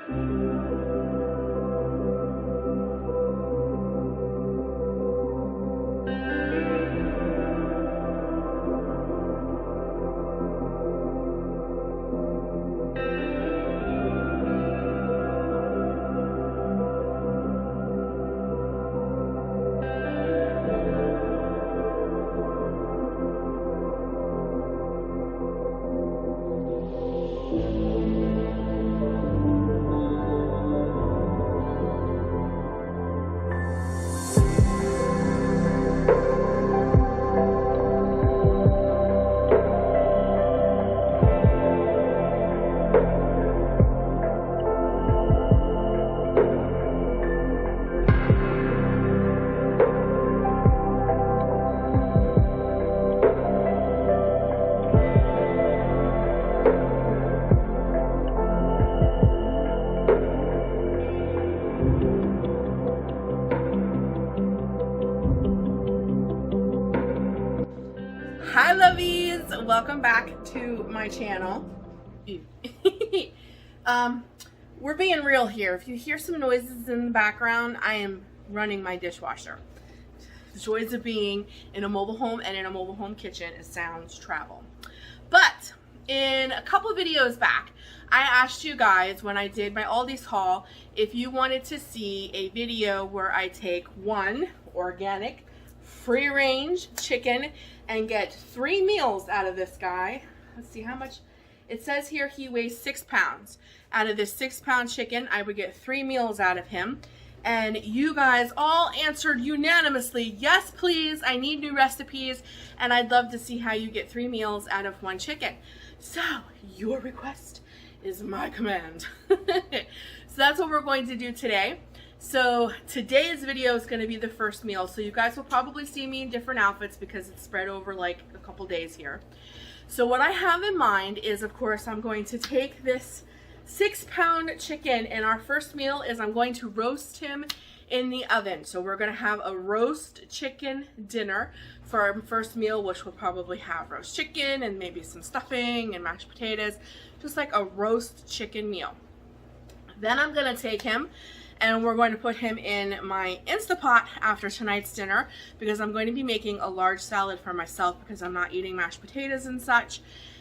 Hi lovies, welcome back to my channel. We're being real here. If you hear some noises in the background, I am running my dishwasher. The joys of being in a mobile home and in a mobile home kitchen is sounds travel. But in a couple of videos back, I asked you guys when I did my Aldi's haul if you wanted to see a video where I take one organic free range chicken and get 3 meals out of this guy. Let's see how much. It says here he weighs 6 pounds. Out of this 6-pound chicken, I would get 3 meals out of him. And you guys all answered unanimously, yes please, I need new recipes and I'd love to see how you get 3 meals out of 1 chicken. So your request is my command. So that's what we're going to do today. So today's video is going to be the first meal. So you guys will probably see me in different outfits because it's spread over like a couple days here. So what I have in mind is, of course, I'm going to take this 6-pound chicken, and our first meal is I'm going to roast him in the oven. So we're going to have a roast chicken dinner for our first meal, which will probably have roast chicken and maybe some stuffing and mashed potatoes, just like a roast chicken meal. Then I'm going to take him and we're going to put him in my Instapot after tonight's dinner because I'm going to be making a large salad for myself because I'm not eating mashed potatoes and such.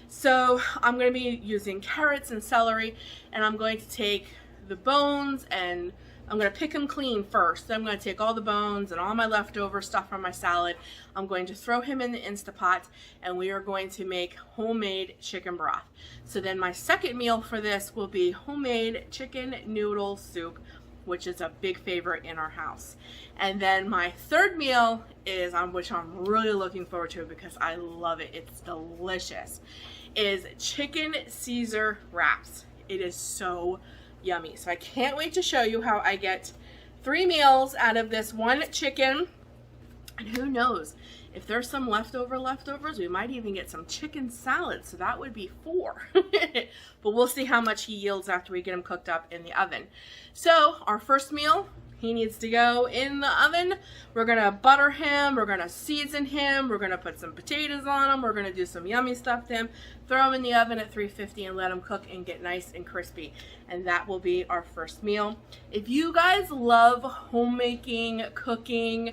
So I'm going to be using carrots and celery, and I'm going to take the bones and I'm going to pick them clean first. Then I'm going to take all the bones and all my leftover stuff from my salad. I'm going to throw him in the Instapot and we are going to make homemade chicken broth. So then my second meal for this will be homemade chicken noodle soup, which is a big favorite in our house. And then my third meal is, which I'm really looking forward to because I love it, it's delicious, is chicken Caesar wraps. It is so yummy. So I can't wait to show you how I get 3 meals out of this 1 chicken. And who knows, if there's some leftovers, we might even get some chicken salad. So that would be 4. But we'll see how much he yields after we get him cooked up in the oven. So our first meal, he needs to go in the oven. We're gonna butter him, we're gonna season him, we're gonna put some potatoes on him, we're gonna do some yummy stuff to him, throw him in the oven at 350 and let him cook and get nice and crispy. And that will be our first meal. If you guys love homemaking, cooking,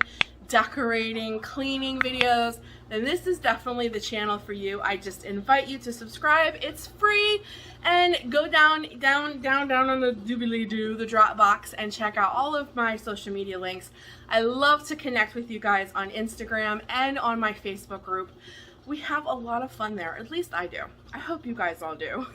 decorating, cleaning videos, then this is definitely the channel for you. I just invite you to subscribe. It's free, and go down on the doobly-doo, the drop box, and check out all of my social media links. I love to connect with you guys on Instagram and on my Facebook group. We have a lot of fun there. At least I do. I hope you guys all do.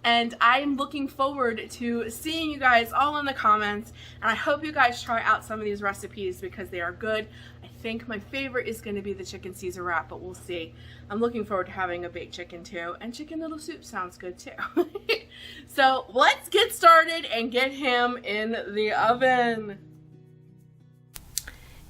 And I'm looking forward to seeing you guys all in the comments, and I hope you guys try out some of these recipes because they are good. I think my favorite is going to be the chicken Caesar wrap, but we'll see. I'm looking forward to having a baked chicken too, and chicken noodle soup sounds good too. So let's get started and get him in the oven.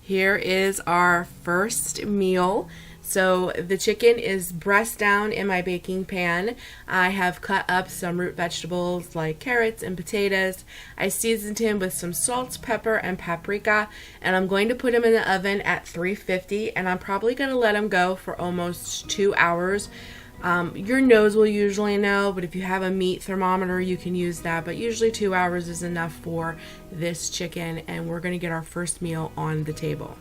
Here is our first meal. So the chicken is breast down in my baking pan. I have cut up some root vegetables like carrots and potatoes. I seasoned him with some salt, pepper, and paprika, and I'm going to put him in the oven at 350, and I'm probably going to let him go for almost 2 hours Your nose will usually know, but if you have a meat thermometer, you can use that. But usually 2 hours is enough for this chicken, and we're going to get our first meal on the table.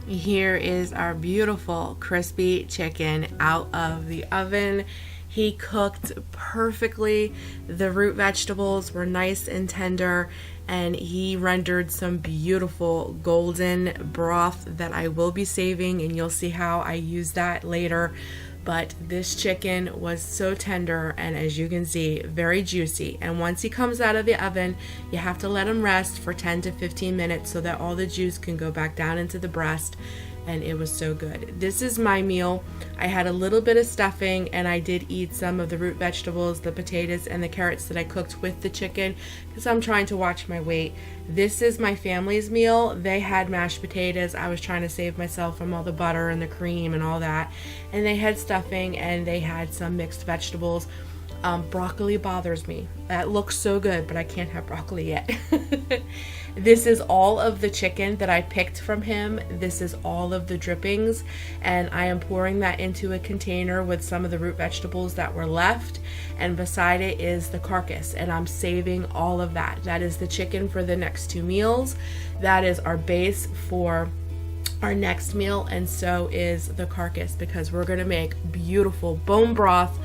Here is our beautiful crispy chicken out of the oven. He cooked perfectly. The root vegetables were nice and tender, and he rendered some beautiful golden broth that I will be saving, and you'll see how I use that later. But this chicken was so tender, and as you can see, very juicy. And once he comes out of the oven, you have to let him rest for 10 to 15 minutes so that all the juice can go back down into the breast. And it was so good. This is my meal. I had a little bit of stuffing, and I did eat some of the root vegetables, the potatoes, and the carrots that I cooked with the chicken because I'm trying to watch my weight. This is my family's meal. They had mashed potatoes. I was trying to save myself from all the butter and the cream and all that. And they had stuffing, and they had some mixed vegetables. Broccoli bothers me. That looks so good, but I can't have broccoli yet. This is all of the chicken that I picked from him. This is all of the drippings, and I am pouring that into a container with some of the root vegetables that were left, and beside it is the carcass, and I'm saving all of that. That is the chicken for the next 2 meals. That is our base for our next meal, and so is the carcass, because we're going to make beautiful bone broth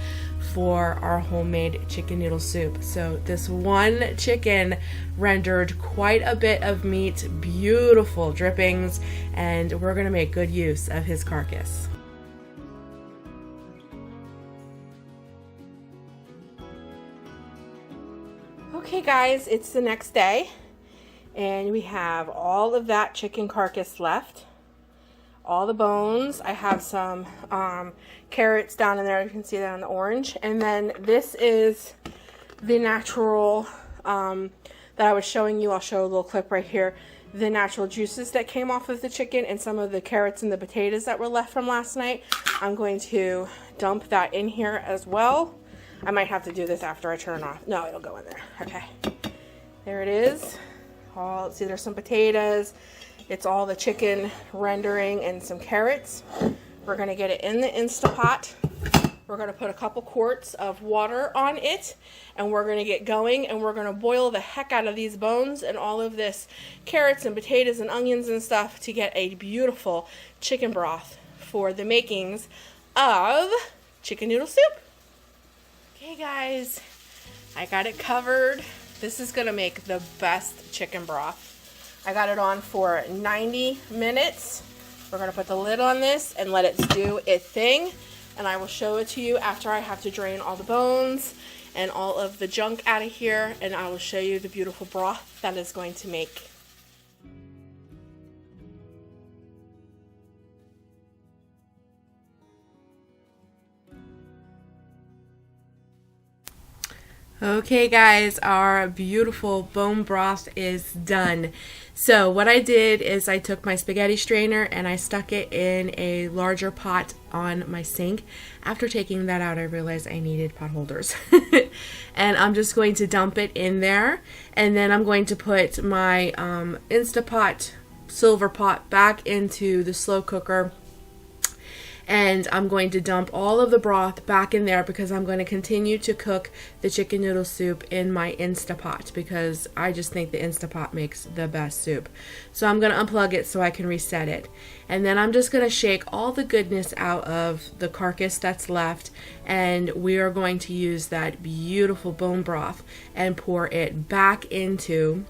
for our homemade chicken noodle soup. So this one chicken rendered quite a bit of meat, beautiful drippings, and we're going to make good use of his carcass. Okay guys, it's the next day, and we have all of that chicken carcass left. All the bones. I have some carrots down in there. You can see that on the orange. And then this is the natural that I was showing you. I'll show a little clip right here. The natural juices that came off of the chicken and some of the carrots and the potatoes that were left from last night. I'm going to dump that in here as well. I might have to do this after I turn it off. No, it'll go in there. Okay. There it is. See, there's some potatoes. It's all the chicken rendering and some carrots. We're going to get it in the Instapot. We're going to put a couple quarts of water on it, and we're going to get going, and we're going to boil the heck out of these bones and all of this carrots and potatoes and onions and stuff to get a beautiful chicken broth for the makings of chicken noodle soup. Okay guys, I got it covered. This is going to make the best chicken broth. I got it on for 90 minutes. We're going to put the lid on this and let it do its thing. And I will show it to you after I have to drain all the bones and all of the junk out of here. And I will show you the beautiful broth that is going to make. Okay guys, our beautiful bone broth is done. So what I did is I took my spaghetti strainer and I stuck it in a larger pot on my sink. After taking that out, I realized I needed pot holders. And I'm just going to dump it in there, and then I'm going to put my Instapot silver pot back into the slow cooker. And I'm going to dump all of the broth back in there because I'm going to continue to cook the chicken noodle soup in my Instapot because I just think the Instapot makes the best soup. So I'm going to unplug it so I can reset it. And then I'm just going to shake all the goodness out of the carcass that's left, and we are going to use that beautiful bone broth and pour it back into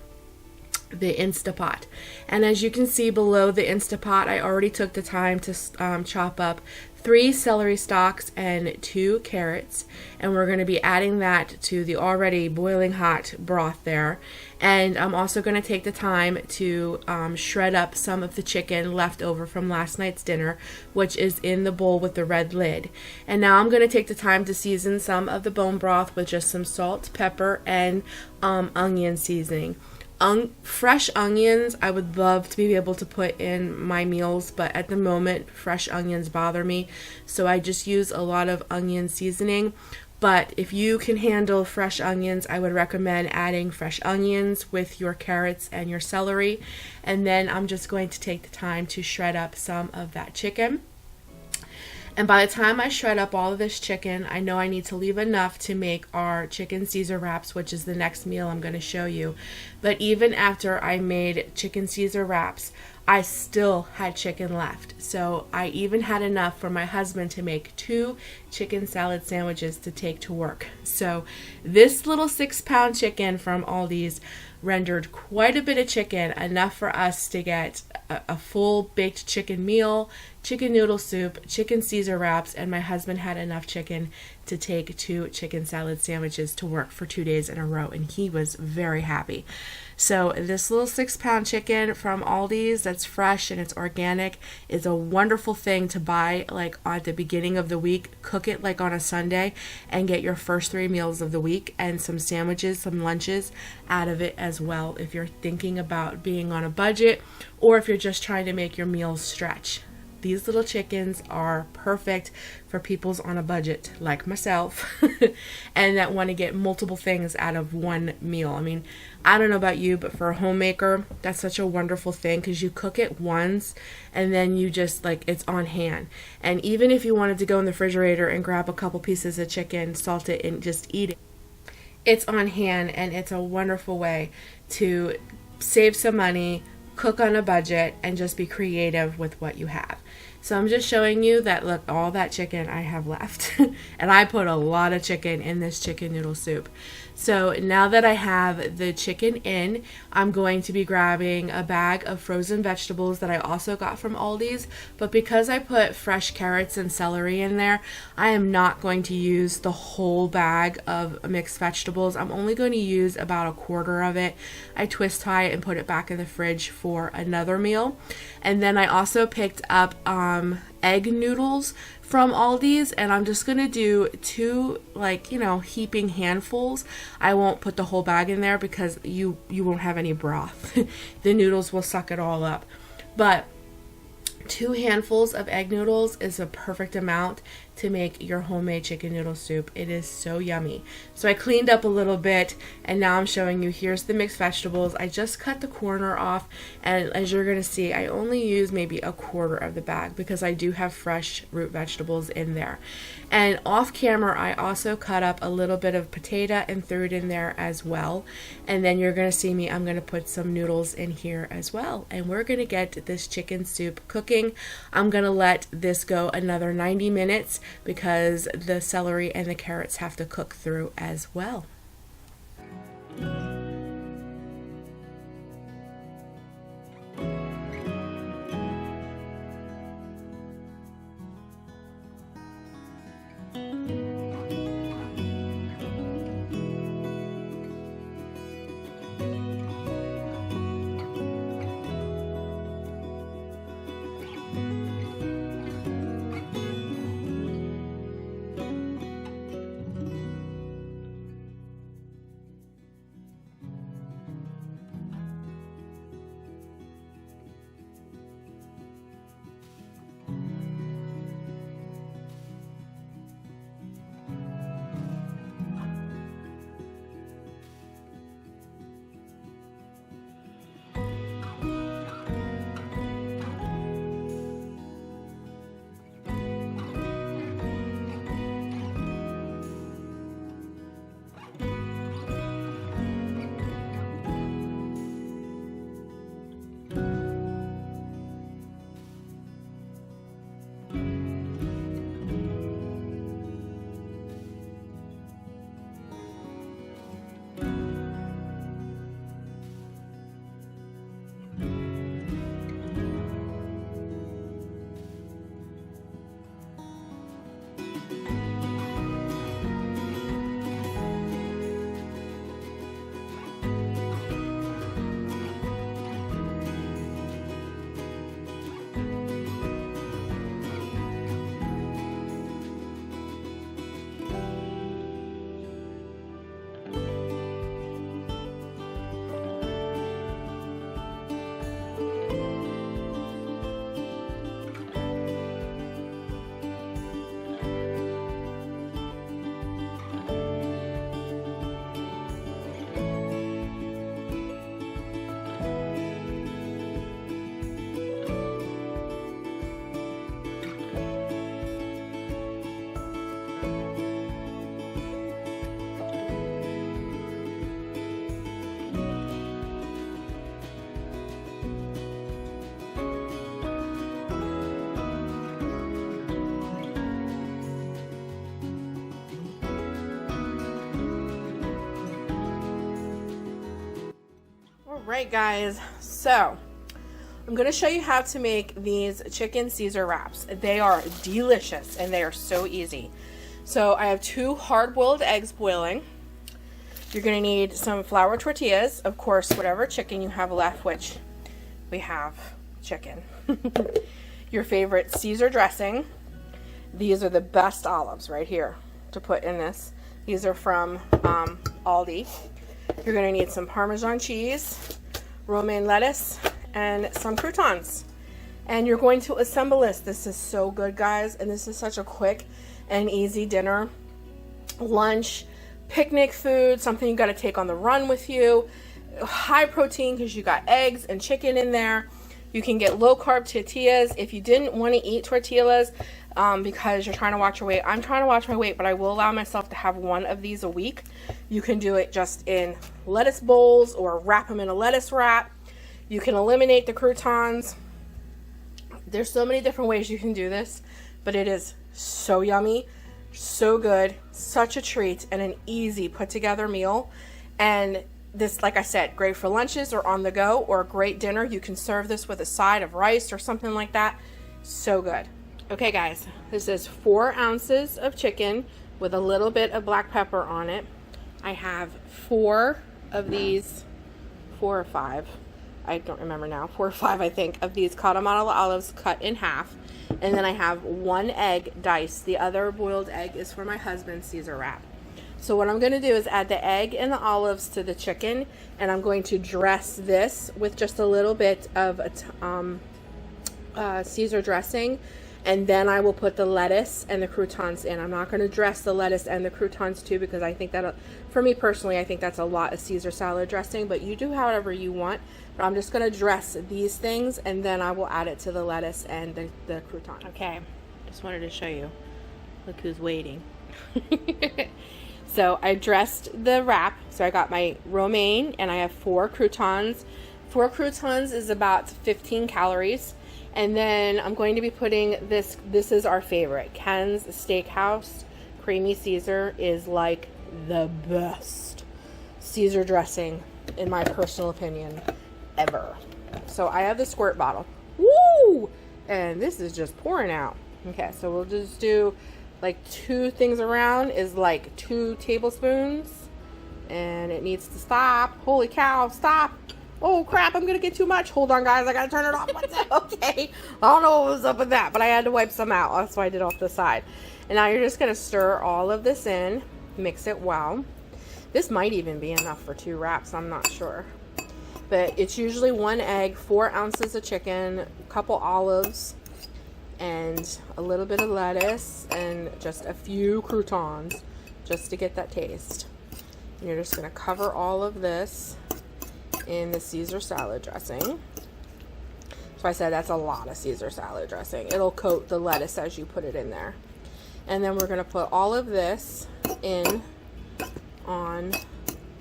the Instapot. And as you can see below the Instapot, I already took the time to chop up 3 celery stalks and 2 carrots, and we're going to be adding that to the already boiling hot broth there. And I'm also going to take the time to shred up some of the chicken left over from last night's dinner, which is in the bowl with the red lid. And now I'm going to take the time to season some of the bone broth with just some salt, pepper, and onion seasoning. Fresh onions I would love to be able to put in my meals, but at the moment fresh onions bother me, so I just use a lot of onion seasoning. But if you can handle fresh onions, I would recommend adding fresh onions with your carrots and your celery. And then I'm just going to take the time to shred up some of that chicken. And by the time I shred up all of this chicken, I know I need to leave enough to make our chicken Caesar wraps, which is the next meal I'm going to show you. But even after I made chicken Caesar wraps, I still had chicken left. So I even had enough for my husband to make 2 chicken salad sandwiches to take to work. So this little 6-pound chicken from Aldi's rendered quite a bit of chicken, enough for us to get a full baked chicken meal, chicken noodle soup, chicken Caesar wraps, and my husband had enough chicken to take 2 chicken salad sandwiches to work for 2 days in a row, and he was very happy. So this little 6-pound chicken from Aldi's that's fresh and it's organic is a wonderful thing to buy like at the beginning of the week. Cook it like on a Sunday and get your first 3 meals of the week and some sandwiches, some lunches out of it as well if you're thinking about being on a budget or if you're just trying to make your meals stretch. These little chickens are perfect for people's on a budget like myself and that want to get multiple things out of one meal. I mean, I don't know about you, but for a homemaker, that's such a wonderful thing because you cook it once and then you just like it's on hand. And even if you wanted to go in the refrigerator and grab a couple pieces of chicken, salt it, and just eat it, it's on hand, and it's a wonderful way to save some money, cook on a budget, and just be creative with what you have. So I'm just showing you that, look, all that chicken I have left. And I put a lot of chicken in this chicken noodle soup. So now that I have the chicken in, I'm going to be grabbing a bag of frozen vegetables that I also got from Aldi's. But because I put fresh carrots and celery in there, I am not going to use the whole bag of mixed vegetables. I'm only going to use about a quarter of it. I twist tie it and put it back in the fridge for another meal. And then I also picked up egg noodles from Aldi's, and I'm just going to do 2, like, heaping handfuls. I won't put the whole bag in there because you won't have any broth. The noodles will suck it all up. But 2 handfuls of egg noodles is a perfect amount to make your homemade chicken noodle soup. It is so yummy. So I cleaned up a little bit, and now I'm showing you, here's the mixed vegetables. I just cut the corner off, and as you're going to see, I only use maybe a quarter of the bag because I do have fresh root vegetables in there. And off camera, I also cut up a little bit of potato and threw it in there as well. And then you're going to see me, I'm going to put some noodles in here as well. And we're going to get this chicken soup cooking. I'm going to let this go another 90 minutes because the celery and the carrots have to cook through as well. Alright guys, so I'm going to show you how to make these chicken Caesar wraps. They are delicious and they are so easy. So I have 2 hard-boiled eggs boiling. You're going to need some flour tortillas, of course, whatever chicken you have left, which we have chicken. Your favorite Caesar dressing. These are the best olives right here to put in this. These are from Aldi. You're going to need some Parmesan cheese, romaine lettuce, and some croutons. And you're going to assemble this. This is so good, guys, and this is such a quick and easy dinner, lunch, picnic food, something you got to take on the run with you. High protein because you got eggs and chicken in there. You can get low carb tortillas if you didn't want to eat tortillas because you're trying to watch your weight. I'm trying to watch my weight, but I will allow myself to have 1 of these a week. You can do it just in lettuce bowls or wrap them in a lettuce wrap. You can eliminate the croutons. There's so many different ways you can do this, but it is so yummy, so good, such a treat, and an easy put together meal. And this, like I said, great for lunches or on the go, or a great dinner. You can serve this with a side of rice or something like that. So good. Okay guys, this is 4 ounces of chicken with a little bit of black pepper on it. I have 4 of these, 4 or 5, I don't remember now, 4 or 5 I think, of these Katamata olives cut in half. And then I have 1 egg diced. The other boiled egg is for my husband's Caesar wrap. So what I'm going to do is add the egg and the olives to the chicken, and I'm going to dress this with just a little bit of Caesar dressing, and then I will put the lettuce and the croutons in. I'm not going to dress the lettuce and the croutons too, because I think that, for me personally, I think that's a lot of Caesar salad dressing, but you do however you want. But I'm just going to dress these things, and then I will add it to the lettuce and the crouton. Okay, just wanted to show you. Look who's waiting. So I dressed the wrap. So I got my romaine, and I have 4 croutons. 4 croutons is about 15 calories. And then I'm going to be putting this is our favorite. Ken's Steakhouse Creamy Caesar is like the best Caesar dressing, in my personal opinion, ever. So I have the squirt bottle. Woo! And this is just pouring out. Okay, so we'll just do like 2 things around is like 2 tablespoons. And it needs to stop. Holy cow, stop. Oh crap, I'm gonna get too much. Hold on guys, I gotta turn it off. What's that? Okay. I don't know what was up with that, but I had to wipe some out. That's why I did off the side. And now you're just gonna stir all of this in, mix it well. This might even be enough for 2 wraps, I'm not sure. But it's usually 1 egg, 4 ounces of chicken, a couple olives, and a little bit of lettuce, and just a few croutons, just to get that taste. And you're just gonna cover all of this in the Caesar salad dressing. So I said that's a lot of Caesar salad dressing. It'll coat the lettuce as you put it in there. And then we're going to put all of this in on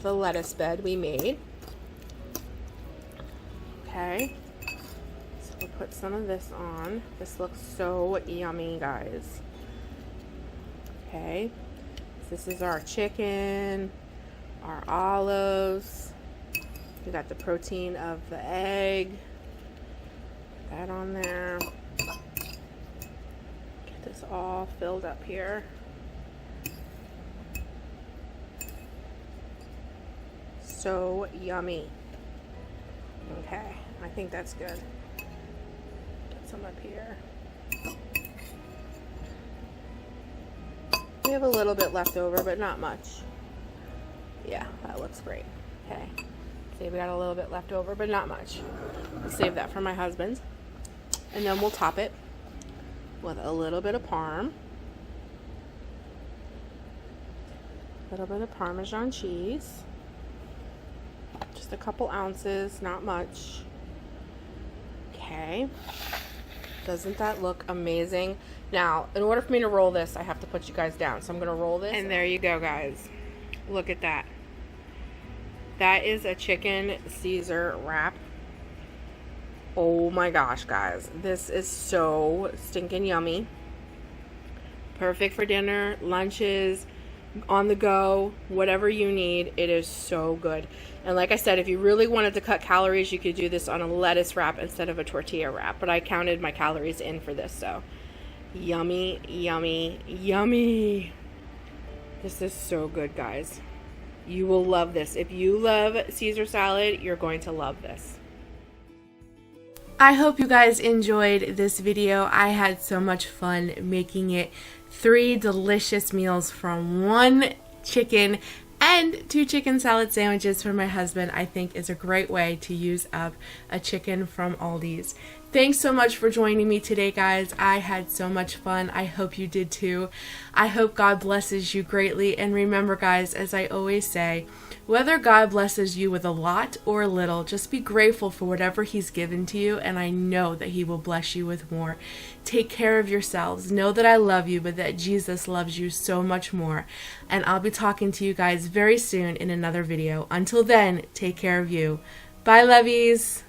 the lettuce bed we made. Okay. So we'll put some of this on. This looks so yummy, guys. Okay. This is our chicken, our olives. We got the protein of the egg. Put that on there. Get this all filled up here. So yummy. Okay, I think that's good. Get some up here. We have a little bit left over, but not much. Yeah, that looks great. Okay. See, we got a little bit left over, but not much. We'll save that for my husband. And then we'll top it with a little bit of parm. A little bit of Parmesan cheese. Just a couple ounces, not much. Okay. Doesn't that look amazing? Now, in order for me to roll this, I have to put you guys down. So I'm going to roll this. And there you go, guys. Look at that. That is a chicken Caesar wrap. Oh my gosh, guys. This is so stinking yummy. Perfect for dinner, lunches, on the go, whatever you need. It is so good. And like I said, if you really wanted to cut calories, you could do this on a lettuce wrap instead of a tortilla wrap. But I counted my calories in for this, so yummy, yummy, yummy. This is so good, guys. You will love this. If you love Caesar salad, you're going to love this. I hope you guys enjoyed this video. I had so much fun making it. 3 delicious meals from 1 chicken and 2 chicken salad sandwiches for my husband, I think is a great way to use up a chicken from Aldi's. Thanks so much for joining me today, guys. I had so much fun. I hope you did too. I hope God blesses you greatly. And remember, guys, as I always say, whether God blesses you with a lot or a little, just be grateful for whatever He's given to you, and I know that He will bless you with more. Take care of yourselves. Know that I love you, but that Jesus loves you so much more. And I'll be talking to you guys very soon in another video. Until then, take care of you. Bye, lovies.